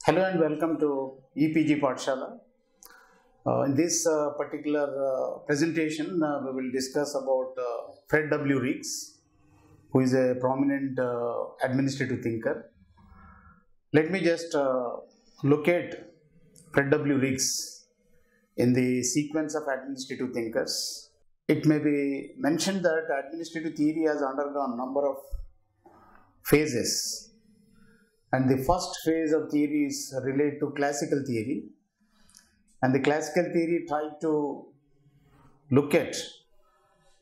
Hello and welcome to EPG Pathshala. In this particular presentation, we will discuss about Fred W Riggs, who is a prominent administrative thinker. Let me just look at Fred W Riggs in the sequence of administrative thinkers. It may be mentioned that administrative theory has undergone a number of phases. And the first phase of theory is related to classical theory. And the classical theory tried to look at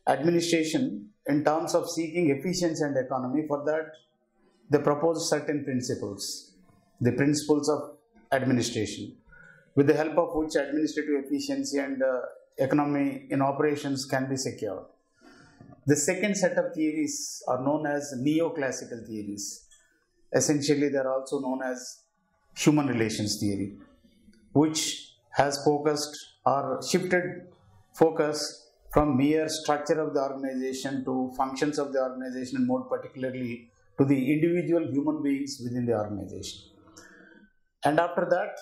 administration in terms of seeking efficiency and economy. For that, they proposed certain principles, the principles of administration, with the help of which administrative efficiency and economy in operations can be secured. The second set of theories are known as neoclassical theories. Essentially, they are also known as human relations theory, which has focused or shifted focus from mere structure of the organization to functions of the organization, and more particularly to the individual human beings within the organization. And after that,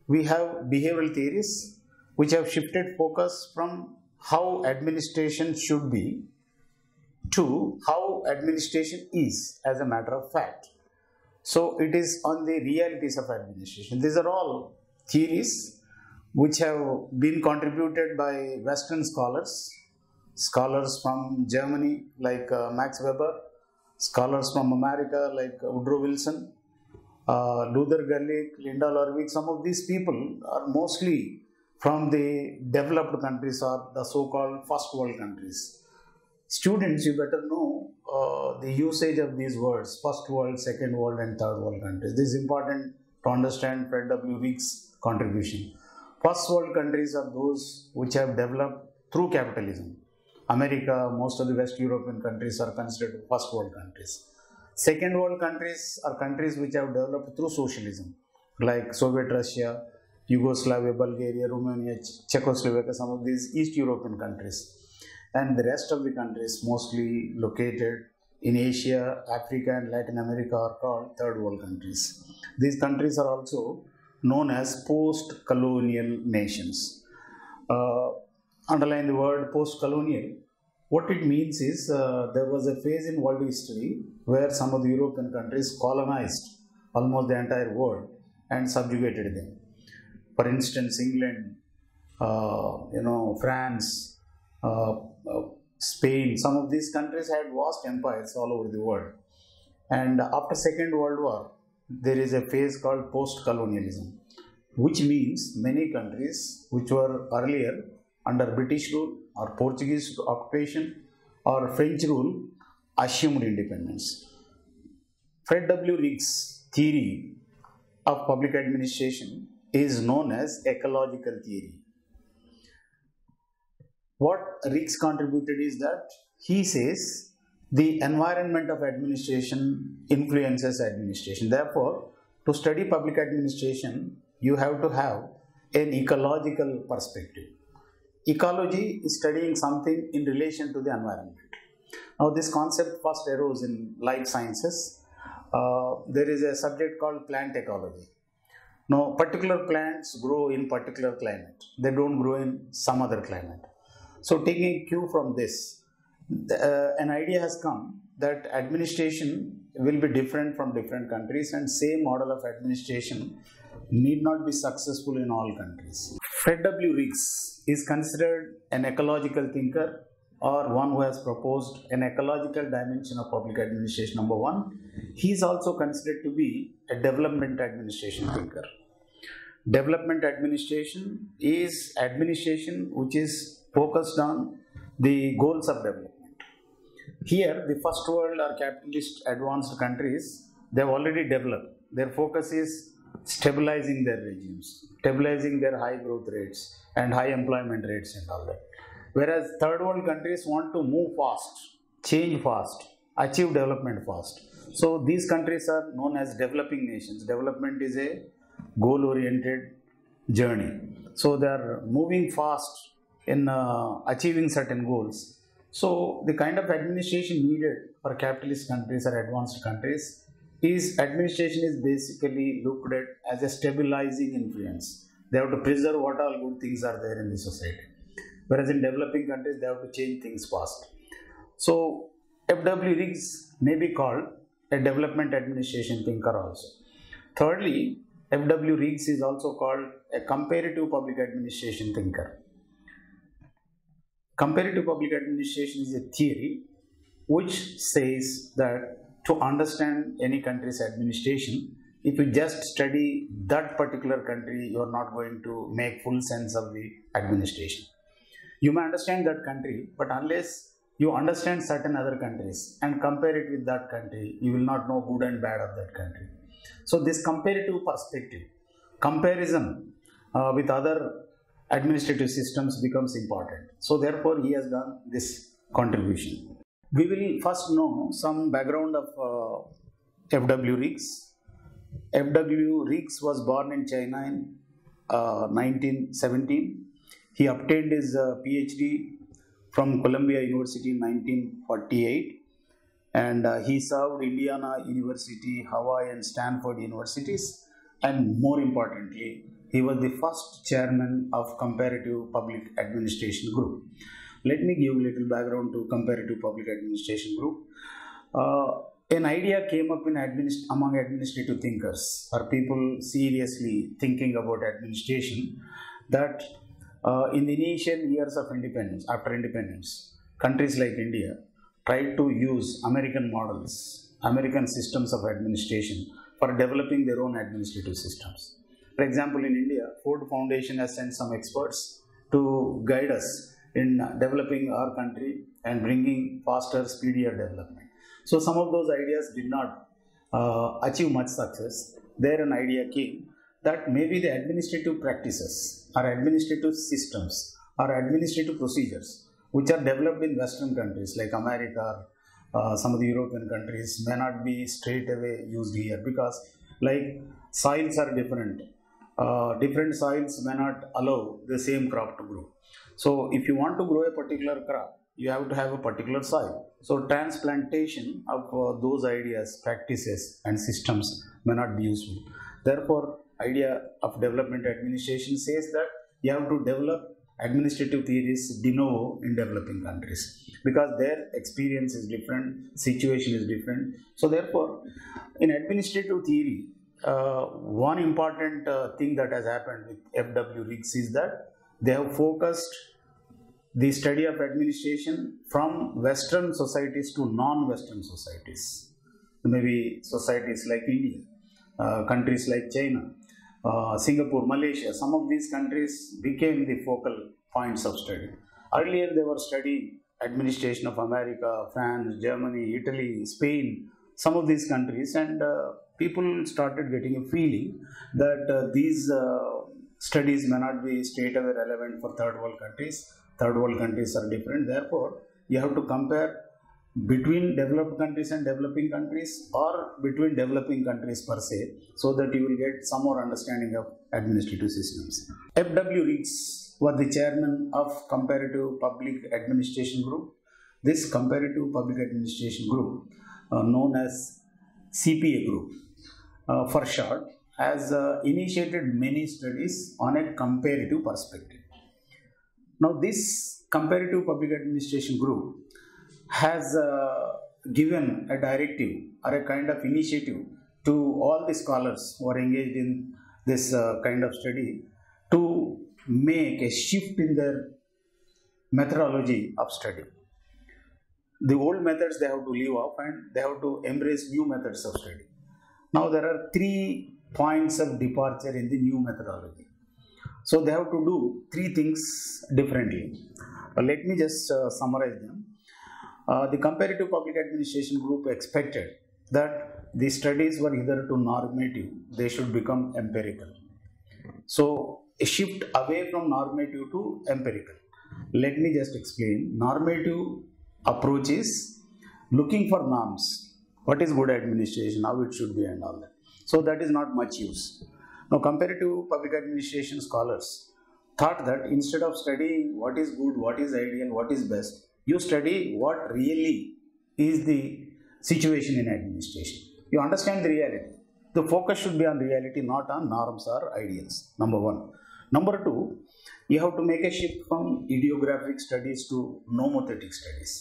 we have behavioral theories, which have shifted focus from how administration should be to how administration is as a matter of fact. So it is on the realities of administration. These are all theories which have been contributed by Western scholars from Germany like Max Weber, scholars from America like Woodrow Wilson, Luther Gulick, Linda Lorvig. Some of these people are mostly from the developed countries or the so-called first world countries. Students, you better know the usage of these words, first world, second world and third world countries. This is important to understand Fred W Riggs' contribution. First world countries are those which have developed through capitalism. America, most of the West European countries are considered first world countries. Second world countries are countries which have developed through socialism, like Soviet Russia, Yugoslavia, Bulgaria, Romania, Czechoslovakia, some of these East European countries. And the rest of the countries, mostly located in Asia, Africa and Latin America, are called third world countries. These countries are also known as post-colonial nations. Underline the word post-colonial. What it means is there was a phase in world history where some of the European countries colonized almost the entire world and subjugated them. For instance, England, France, Spain, some of these countries had vast empires all over the world. And after Second World War, there is a phase called post-colonialism, which means many countries which were earlier under British rule or Portuguese occupation or French rule assumed independence. Fred W. Riggs' theory of public administration is known as ecological theory. What Riggs contributed is that he says the environment of administration influences administration. Therefore, to study public administration, you have to have an ecological perspective. Ecology is studying something in relation to the environment. Now, this concept first arose in life sciences. There is a subject called plant ecology. Now, particular plants grow in particular climate. They don't grow in some other climate. So, taking a cue from this, an idea has come that administration will be different from different countries, and same model of administration need not be successful in all countries. Fred W. Riggs is considered an ecological thinker, or one who has proposed an ecological dimension of public administration. Number one, he is also considered to be a development administration thinker. Development administration is administration which is focused on the goals of development. Here, the first world or capitalist advanced countries, they have already developed. Their focus is stabilizing their regimes, stabilizing their high growth rates and high employment rates and all that. Whereas third world countries want to move fast, change fast, achieve development fast. So these countries are known as developing nations. Development is a goal-oriented journey. So they are moving fast in achieving certain goals. So the kind of administration needed for capitalist countries or advanced countries is administration is basically looked at as a stabilizing influence. They have to preserve what all good things are there in the society. Whereas in developing countries, they have to change things fast. So F.W. Riggs may be called a development administration thinker also. Thirdly, F.W. Riggs is also called a comparative public administration thinker. Comparative public administration is a theory which says that to understand any country's administration, if you just study that particular country, you are not going to make full sense of the administration. You may understand that country, but unless you understand certain other countries and compare it with that country, you will not know good and bad of that country. So this comparative perspective, comparison with other administrative systems becomes important. So therefore, he has done this contribution. We will first know some background of F.W. Riggs. F.W. Riggs was born in China in 1917. He obtained his PhD from Columbia University in 1948, and he served Indiana University, Hawaii and Stanford universities, and more importantly, he was the first chairman of Comparative Public Administration Group. Let me give a little background to Comparative Public Administration Group. An idea came up in among administrative thinkers or people seriously thinking about administration that in the initial years of independence, after independence, countries like India tried to use American models, American systems of administration for developing their own administrative systems. For example, in India, Ford Foundation has sent some experts to guide us in developing our country and bringing faster, speedier development. So some of those ideas did not achieve much success. There an idea came that maybe the administrative practices or administrative systems or administrative procedures which are developed in Western countries like America, some of the European countries may not be straight away used here because like soils are different. Different soils may not allow the same crop to grow. So if you want to grow a particular crop, you have to have a particular soil. So transplantation of those ideas, practices and systems may not be useful. Therefore, idea of development administration says that you have to develop administrative theories de novo in developing countries because their experience is different, situation is different. So therefore, in administrative theory, one important thing that has happened with F.W. Riggs is that they have focused the study of administration from Western societies to non-Western societies. Maybe societies like India, countries like China, Singapore, Malaysia, some of these countries became the focal points of study. Earlier they were studying administration of America, France, Germany, Italy, Spain, some of these countries, and people started getting a feeling that these studies may not be straight away relevant for third world countries. Third world countries are different. Therefore, you have to compare between developed countries and developing countries or between developing countries per se so that you will get some more understanding of administrative systems. F.W. Riggs was the chairman of Comparative Public Administration Group. This Comparative Public Administration Group, known as CPA Group for short, has initiated many studies on a comparative perspective. Now, this Comparative Public Administration Group has given a directive or a kind of initiative to all the scholars who are engaged in this kind of study to make a shift in their methodology of study. The old methods they have to leave off and they have to embrace new methods of study. Now, there are 3 points of departure in the new methodology. So they have to do 3 things differently. Let me just summarize them. The Comparative Public Administration Group expected that the studies were either too normative, they should become empirical. So a shift away from normative to empirical. Let me just explain. Normative approach is looking for norms. What is good administration, how it should be and all that. So that is not much use. Now, comparative public administration scholars thought that instead of studying what is good, what is ideal, what is best, you study what really is the situation in administration. You understand the reality. The focus should be on reality, not on norms or ideals. Number one. Number two, you have to make a shift from ideographic studies to nomothetic studies.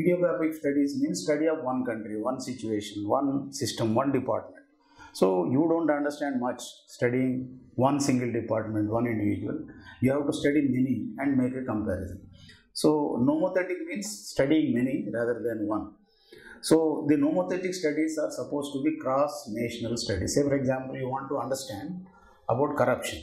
Ideographic studies means study of one country, one situation, one system, one department. So you don't understand much studying one single department, one individual. You have to study many and make a comparison. So nomothetic means studying many rather than one. So the nomothetic studies are supposed to be cross-national studies. Say for example, you want to understand about corruption.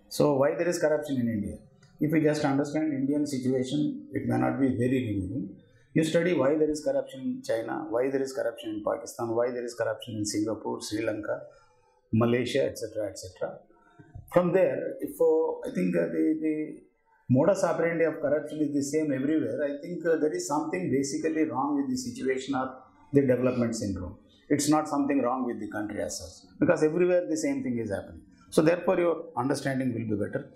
So why there is corruption in India? If you just understand Indian situation, it may not be very revealing. You study why there is corruption in China, why there is corruption in Pakistan, why there is corruption in Singapore, Sri Lanka, Malaysia, etc., etc. From there, if I think the modus operandi of corruption is the same everywhere, I think there is something basically wrong with the situation or the development syndrome. It's not something wrong with the country as such, because everywhere the same thing is happening. So therefore, your understanding will be better.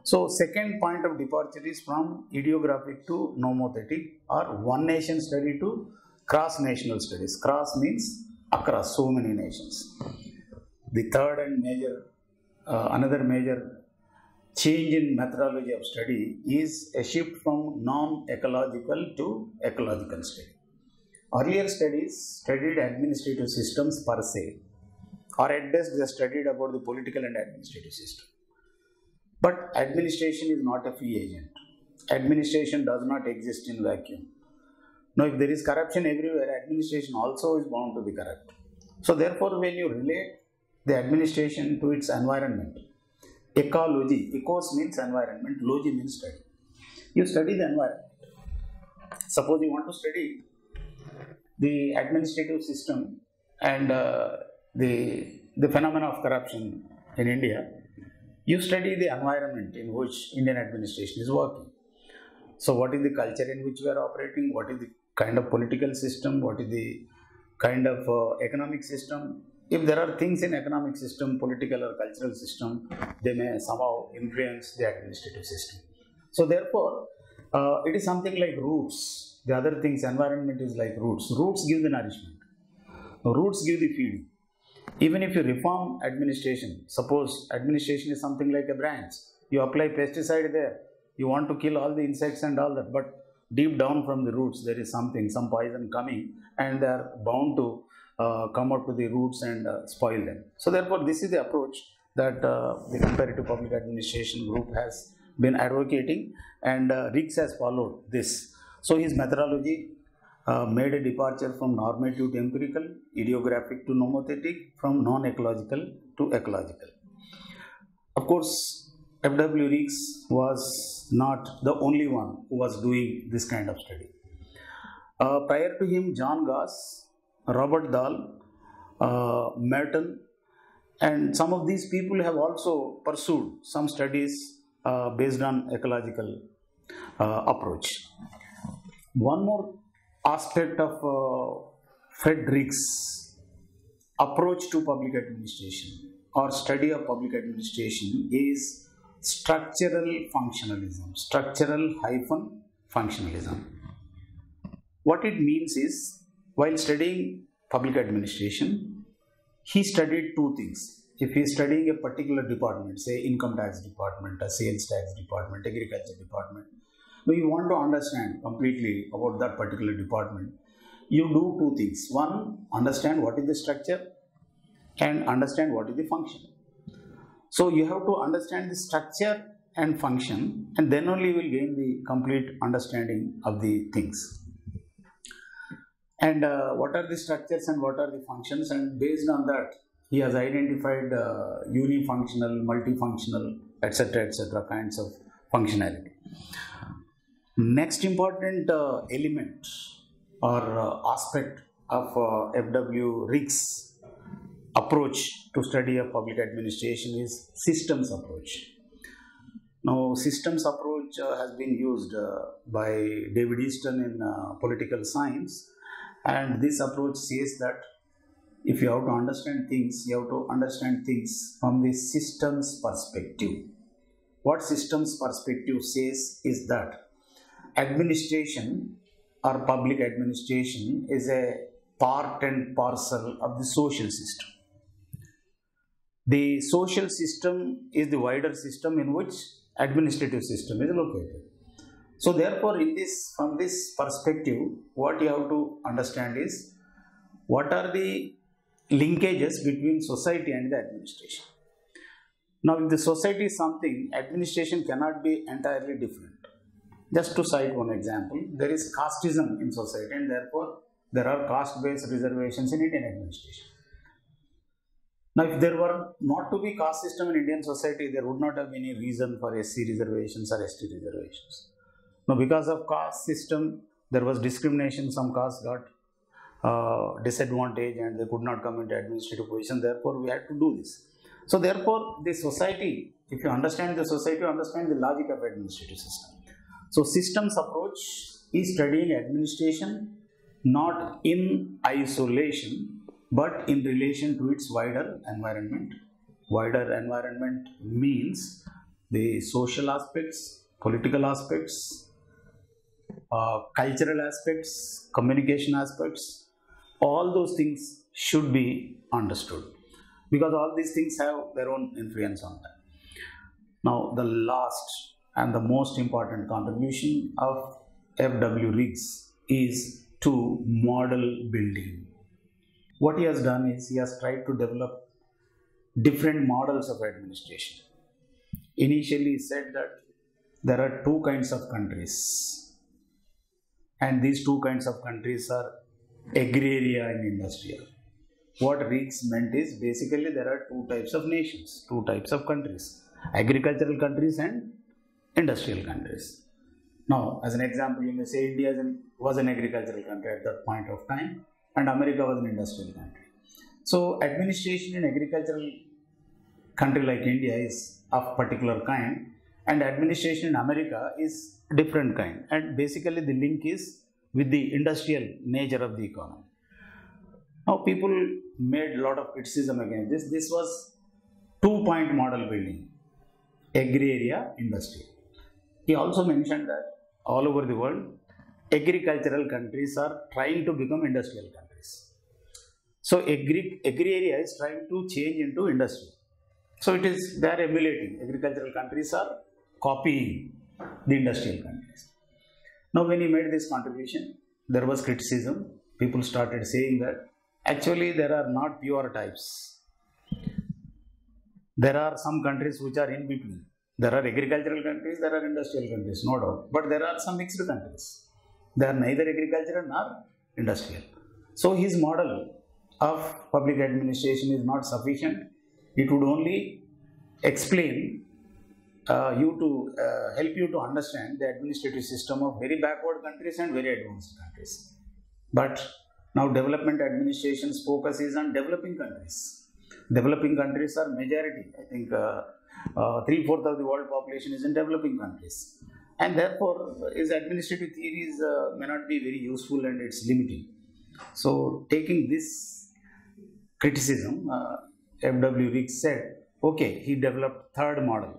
So second point of departure is from ideographic to nomothetic, or one nation study to cross-national studies. Cross means across so many nations. The third and another major change in methodology of study is a shift from non-ecological to ecological study. Earlier studies studied administrative systems per se, or at best they studied about the political and administrative system. But administration is not a free agent. Administration does not exist in vacuum. Now, if there is corruption everywhere, administration also is bound to be corrupt. So therefore, when you relate the administration to its environment, ecology, ecos means environment, logy means study. You study the environment. Suppose you want to study the administrative system and the phenomena of corruption in India, you study the environment in which Indian administration is working. So what is the culture in which we are operating? What is the kind of political system? What is the kind of economic system? If there are things in economic system, political or cultural system, they may somehow influence the administrative system. So therefore, it is something like roots. The other things, environment is like roots. Roots give the nourishment. Roots give the feeding. Even if you reform administration, suppose administration is something like a branch, you apply pesticide there, you want to kill all the insects and all that, but deep down from the roots there is something, some poison coming, and they are bound to come out to the roots and spoil them. So therefore, this is the approach that the Comparative Public Administration group has been advocating, and Riggs has followed this. So his methodology made a departure from normative to empirical, ideographic to nomothetic, from non-ecological to ecological. Of course, F.W. Riggs was not the only one who was doing this kind of study. Prior to him, John Goss, Robert Dahl, Merton, and some of these people have also pursued some studies based on ecological approach. One more aspect of Fred Riggs' approach to public administration or study of public administration is structural functionalism, structural-functionalism. What it means is, while studying public administration, he studied two things. If he is studying a particular department, say income tax department, a sales tax department, agriculture department, so you want to understand completely about that particular department, you do two things. One, understand what is the structure and understand what is the function. So you have to understand the structure and function, and then only you will gain the complete understanding of the things. And what are the structures and what are the functions, and based on that, he has identified unifunctional, multifunctional, etc., kinds of functionality. Next important element or aspect of F.W. Riggs' approach to study of public administration is systems approach. Now, systems approach has been used by David Easton in political science, and this approach says that if you have to understand things, you have to understand things from the systems perspective. What systems perspective says is that administration or public administration is a part and parcel of the social system. The social system is the wider system in which administrative system is located. So therefore, from this perspective, what you have to understand is what are the linkages between society and the administration. Now, if the society is something, administration cannot be entirely different. Just to cite one example, there is casteism in society, and therefore there are caste-based reservations in Indian administration. Now, if there were not to be caste system in Indian society, there would not have been any reason for SC reservations or ST reservations. Now, because of caste system, there was discrimination. Some castes got disadvantaged and they could not come into administrative position. Therefore, we had to do this. So, therefore, the society, if you understand the society, you understand the logic of administrative system. So, systems approach is studying administration not in isolation, but in relation to its wider environment. Wider environment means the social aspects, political aspects, cultural aspects, communication aspects. All those things should be understood because all these things have their own influence on that. Now, the last and the most important contribution of F.W. Riggs is to model building. What he has done is he has tried to develop different models of administration. Initially, he said that there are two kinds of countries, and these two kinds of countries are agraria and industrial. What Riggs meant is basically there are two types of nations, two types of countries, agricultural countries and industrial countries. Now, as an example, you may say India was an agricultural country at that point of time, and America was an industrial country. So, administration in agricultural country like India is of particular kind, and administration in America is different kind. And basically, the link is with the industrial nature of the economy. Now, people made a lot of criticism against this. This was two-point model building, agraria, industrial. He also mentioned that all over the world, agricultural countries are trying to become industrial countries. So, agraria is trying to change into industry. So, they are emulating. Agricultural countries are copying the industrial countries. Now, when he made this contribution, there was criticism. People started saying that actually there are not pure types. There are some countries which are in between. There are agricultural countries, there are industrial countries, no doubt. But there are some mixed countries. They are neither agricultural nor industrial. So his model of public administration is not sufficient. It would only explain help you to understand the administrative system of very backward countries and very advanced countries. But now development administration's focus is on developing countries. Developing countries are majority. I think 3/4 of the world population is in developing countries. And therefore, his administrative theories may not be very useful and it's limiting. So, taking this criticism, F.W. Riggs said, okay, he developed third model.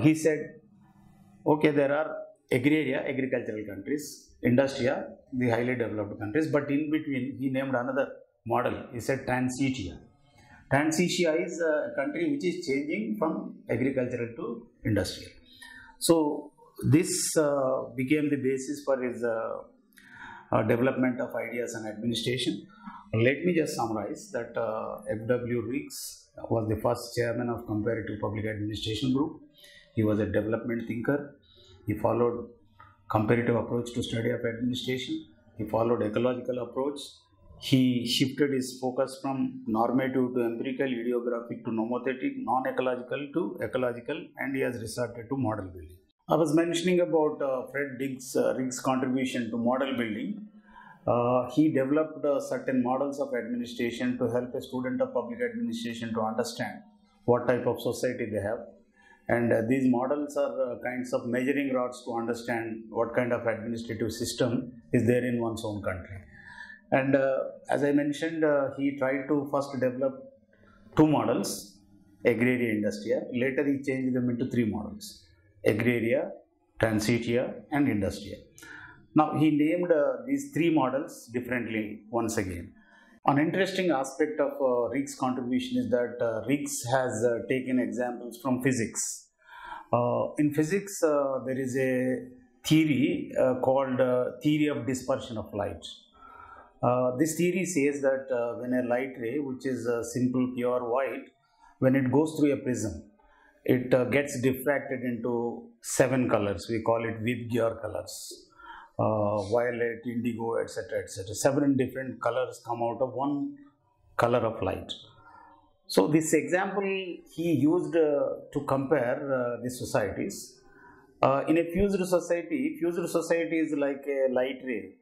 He said, okay, there are agraria, agricultural countries, industria, the highly developed countries, but in between he named another model. He said Transitia. Transitia is a country which is changing from agricultural to industrial. So, this became the basis for his development of ideas and administration. Let me just summarize that F.W. Riggs was the first chairman of Comparative Public Administration Group. He was a development thinker. He followed comparative approach to study of administration. He followed ecological approach. He shifted his focus from normative to empirical, ideographic to nomothetic, non-ecological to ecological, and he has resorted to model building. I was mentioning about Fred Riggs' contribution to model building. He developed certain models of administration to help a student of public administration to understand what type of society they have. And these models are kinds of measuring rods to understand what kind of administrative system is there in one's own country. And as I mentioned, he tried to first develop two models, agraria, industria. Later he changed them into three models, agraria, transitia and industria. Now he named these three models differently once again. An interesting aspect of Riggs' contribution is that Riggs has taken examples from physics. In physics, there is a theory called theory of dispersion of light. This theory says that when a light ray, which is simple pure white, when it goes through a prism, it gets diffracted into 7 colors. We call it Vibgyor colors. Violet, indigo, etc., etc. 7 different colors come out of one color of light. So this example he used to compare the societies. In a fused society is like a light ray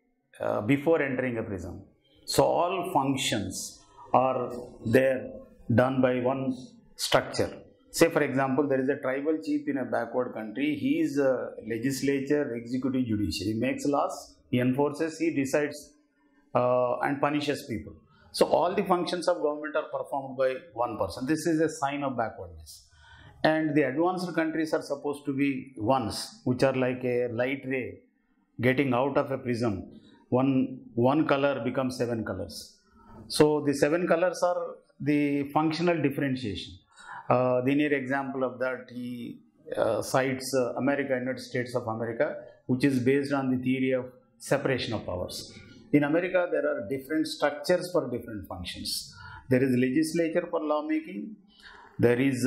before entering a prism. So all functions are there done by one structure. Say for example, there is a tribal chief in a backward country. He is a legislature, executive, judiciary. He makes laws, he enforces, he decides and punishes people. So all the functions of government are performed by one person. This is a sign of backwardness. And the advanced countries are supposed to be ones, which are like a light ray getting out of a prism. One color becomes 7 colors. So the 7 colors are the functional differentiation. The near example of that he cites United States of America, which is based on the theory of separation of powers. In America, there are different structures for different functions. There is legislature for lawmaking, there is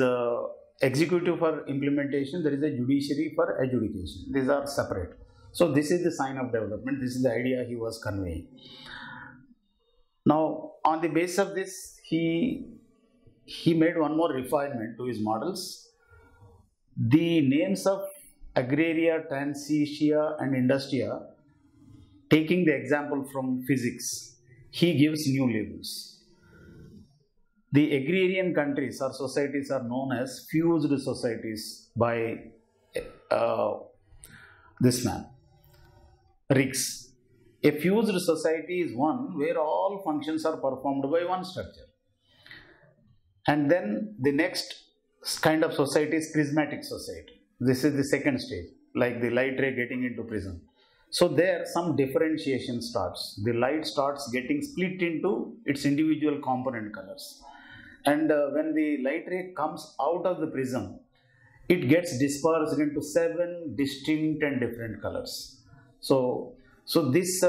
executive for implementation, there is a judiciary for adjudication. These are separate. So this is the sign of development. This is the idea he was conveying. Now, on the basis of this, he made one more refinement to his models. The names of agraria, transitia and industria, taking the example from physics, he gives new labels. The agrarian countries or societies are known as fused societies by this man, Riggs. A fused society is one where all functions are performed by one structure. And then the next kind of society is prismatic society. This is the second stage, like the light ray getting into prism. So there some differentiation starts. The light starts getting split into its individual component colors. And when the light ray comes out of the prism, it gets dispersed into 7 distinct and different colors. So this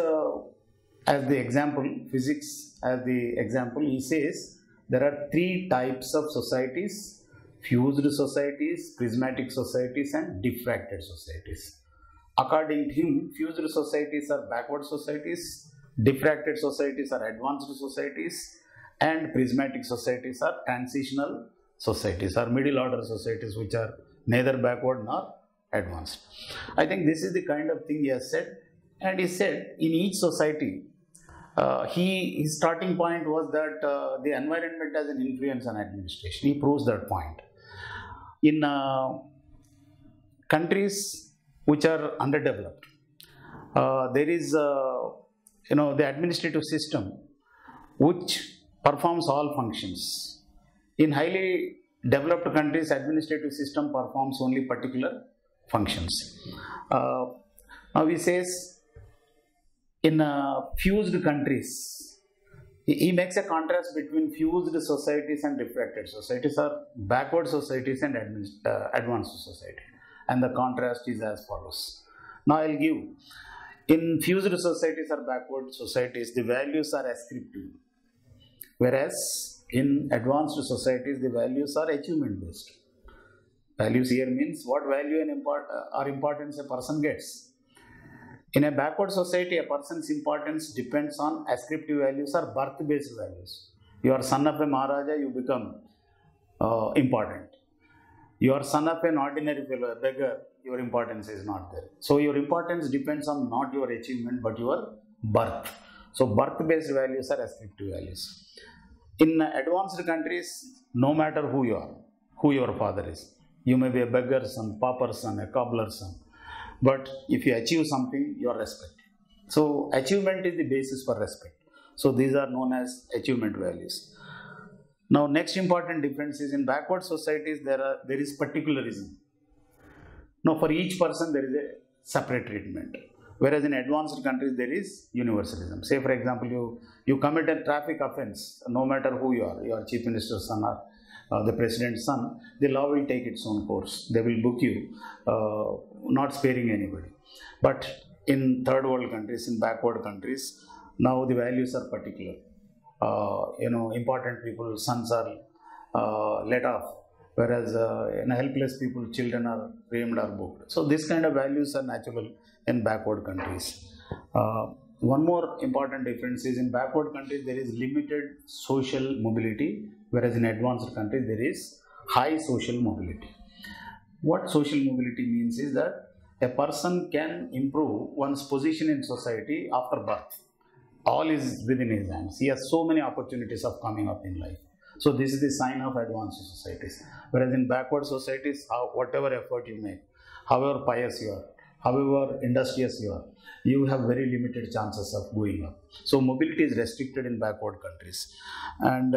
as the example, physics as the example, he says there are 3 types of societies: fused societies, prismatic societies and diffracted societies. According to him, fused societies are backward societies, diffracted societies are advanced societies, and prismatic societies are transitional societies or middle order societies, which are neither backward nor advanced. I think this is the kind of thing he has said. And he said in each society, his starting point was that the environment has an influence on administration. He proves that point. In countries which are underdeveloped, there is the administrative system which performs all functions. In highly developed countries, administrative system performs only particular functions. Now he says in fused countries, he makes a contrast between fused societies and diffracted societies, or backward societies and advanced society. And the contrast is as follows. Now I'll give, in fused societies or backward societies, the values are ascriptive, whereas in advanced societies, the values are achievement based. Values here means what value and or importance a person gets. In a backward society, a person's importance depends on ascriptive values or birth-based values. You are son of a Maharaja, you become important. You are son of an ordinary fellow, a beggar, your importance is not there. So your importance depends on not your achievement but your birth. So birth-based values are ascriptive values. In advanced countries, no matter who you are, who your father is, you may be a beggar's son, pauper's son, a cobbler's son. But if you achieve something, you are respected. So achievement is the basis for respect. So these are known as achievement values. Now next important difference is in backward societies there is particularism. Now for each person there is a separate treatment. Whereas in advanced countries there is universalism. Say for example, you commit a traffic offense, no matter who you are chief minister's son or the president's son, the law will take its own course. They will book you, not sparing anybody. But in third world countries, in backward countries, now the values are particular. Important people, sons are let off, whereas helpless people, children are framed or booked. So this kind of values are natural in backward countries. One more important difference is in backward countries there is limited social mobility, whereas in advanced countries there is high social mobility. What social mobility means is that a person can improve one's position in society after birth. All is within his hands. He has so many opportunities of coming up in life. So this is the sign of advanced societies. Whereas in backward societies, whatever effort you make, however pious you are, however industrious you are, you have very limited chances of going up. So mobility is restricted in backward countries. And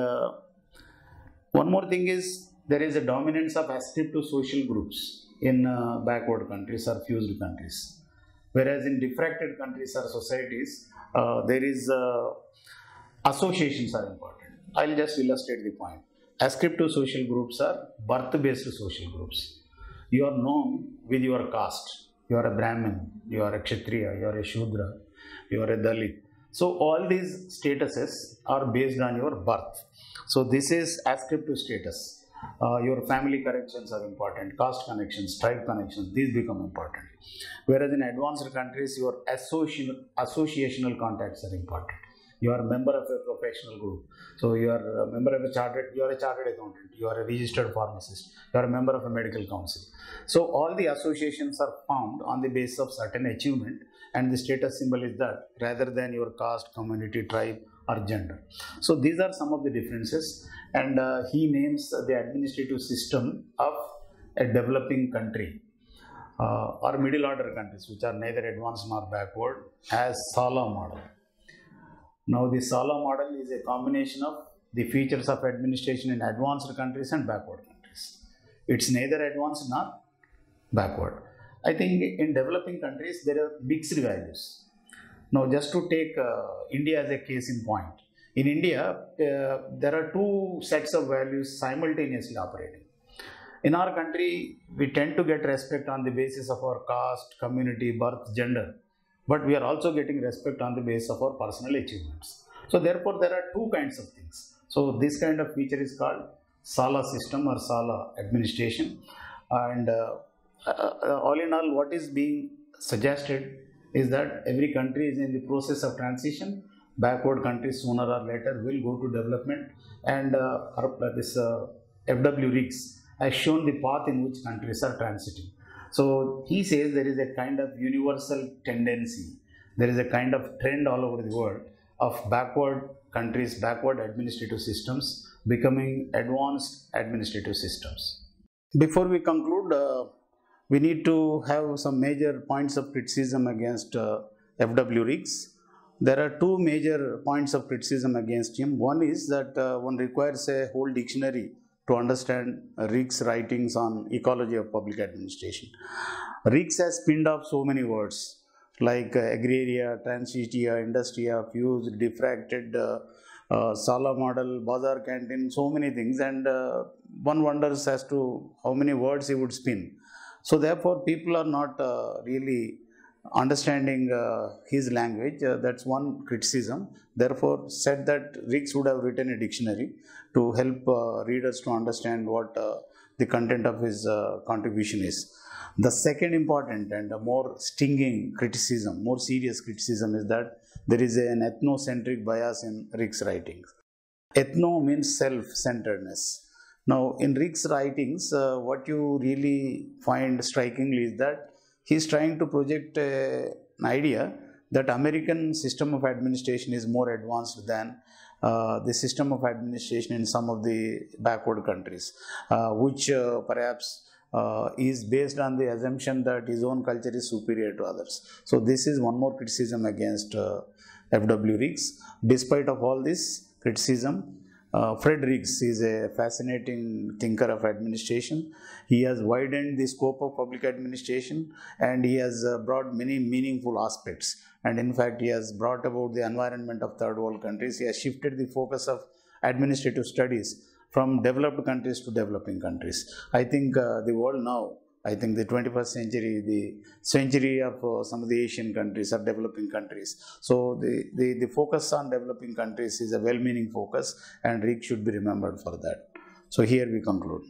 one more thing is, there is a dominance of ascriptive social groups in backward countries or fused countries. Whereas in diffracted countries or societies, there is associations are important. I'll just illustrate the point. Ascriptive social groups are birth-based social groups. You are known with your caste. You are a Brahmin, you are a Kshatriya, you are a Shudra, you are a Dalit. So all these statuses are based on your birth. So this is ascriptive status. Your family connections are important, caste connections, tribe connections, these become important. Whereas in advanced countries, your associational contacts are important. You are a member of a professional group. So you are a member of you are a chartered accountant, you are a registered pharmacist, you are a member of a medical council. So all the associations are formed on the basis of certain achievement, and the status symbol is that, rather than your caste, community, tribe or gender. So these are some of the differences, and he names the administrative system of a developing country or middle order countries, which are neither advanced nor backward, as Sala model. Now the Sala model is a combination of the features of administration in advanced countries and backward countries. It's neither advanced nor backward. I think in developing countries there are mixed values. Now just to take India as a case in point. In India, there are two sets of values simultaneously operating. In our country, we tend to get respect on the basis of our caste, community, birth, gender. But we are also getting respect on the basis of our personal achievements. So therefore, there are two kinds of things. So this kind of feature is called Sala system or Sala administration. And all in all, what is being suggested is that every country is in the process of transition. Backward countries sooner or later will go to development. And this F.W. Riggs has shown the path in which countries are transiting. So he says there is a kind of universal tendency, there is a kind of trend all over the world of backward countries, backward administrative systems becoming advanced administrative systems. Before we conclude, we need to have some major points of criticism against F.W. Riggs. There are two major points of criticism against him. One is that one requires a whole dictionary to understand Riggs' writings on ecology of public administration. Riggs has spinned off so many words like agraria, transitia, industria, fused, diffracted, Sala model, bazaar canteen, so many things, and one wonders as to how many words he would spin. So therefore people are not really understanding his language. That's one criticism. Therefore said that Riggs would have written a dictionary to help readers to understand what the content of his contribution is. The second important and more stinging criticism, more serious criticism, is that there is an ethnocentric bias in Riggs' writings. Ethno means self-centeredness. Now in Riggs' writings, what you really find strikingly is that he is trying to project an idea that American system of administration is more advanced than the system of administration in some of the backward countries, which perhaps is based on the assumption that his own culture is superior to others. So this is one more criticism against F.W. Riggs. Despite of all this criticism, Fred Riggs is a fascinating thinker of administration. He has widened the scope of public administration, and he has brought many meaningful aspects. And in fact, he has brought about the environment of third world countries. He has shifted the focus of administrative studies from developed countries to developing countries. I think the world now, I think the 21st century, the century of some of the Asian countries or developing countries. So the focus on developing countries is a well-meaning focus, and Riggs should be remembered for that. So here we conclude.